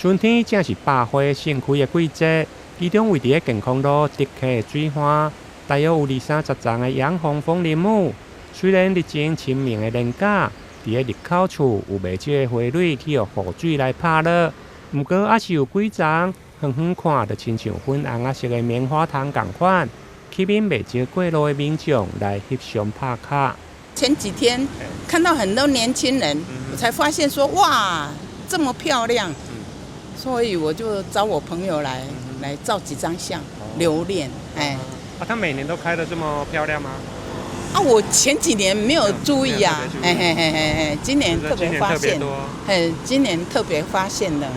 春天正是百花盛開的季節，其中位於健康路竹溪的水花，大約有20-30叢的洋紅風鈴木。雖然歷經清明的連假，在入口處有不少的花蕊去予雨水來拍落，不過還是有幾叢遠遠看就親像粉紅色的棉花糖同款，吸引不少過路的民眾來翕相拍卡。前幾天看到很多年輕人，我才發現說哇，這麼漂亮，所以我就找我朋友來照幾張相留念。它每年都開得這麼漂亮嗎？我前幾年沒有注意啊，今年特別發現，今年特別發現了。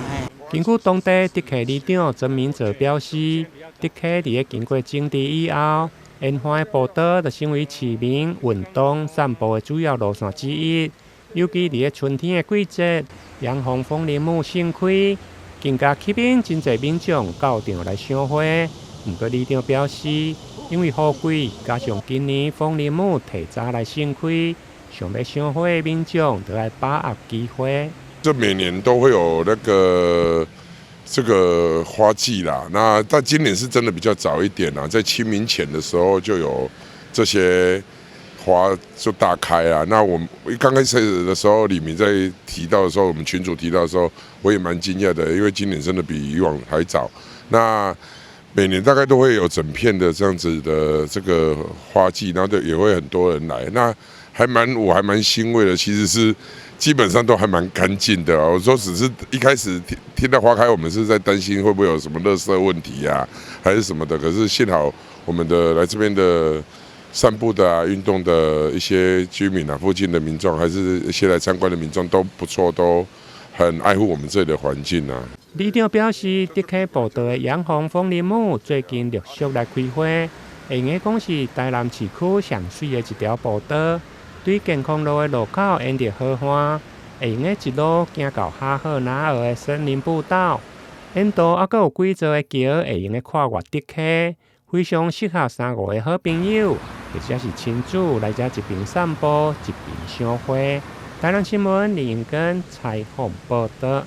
根據當地竹溪里長曾明哲表示，竹溪在經過整治以後，煙花的步道就成為市民運動散步的主要路線之一。尤其在春天的季節，洋紅風鈴木盛開，更加吸引真濟民眾到場來賞花。不過里長表示，因為雨季加上今年風鈴木提早來盛開，想要賞花的民眾就要把握機會。這每年都會有這個花季啦，但今年是真的比較早一點啦，在清明前的時候就有這些花就大開啊。那我剛開始的時候，李明在提到的時候，我們群組提到的時候，我也蠻驚訝的，因為今年真的比以往還早。那每年大概都會有整片的這樣子的這個花季，然後也會很多人來。那我還蠻欣慰的，其實是基本上都還蠻乾淨的。我說只是一開始聽到花開，我們是在擔心會不會有什麼垃圾問題啊，還是什麼的。可是幸好我們的來這邊的散步的啊、運動的一些居民啊、附近的民眾，還是一些來參觀的民眾都不錯，都很愛護我們這裡的環境啊。里長表示，竹溪步道的洋紅風鈴木最近陸續來開花，會用講是台南市區上水的一條步道。對健康路的路口沿着荷花，會用一路行到哈赫拿爾的森林步道。沿途還有幾座的橋會用跨越竹溪，非常適合三五的好朋友或者是親子來這一邊散步一邊賞花。台南新聞林榮根採訪報道。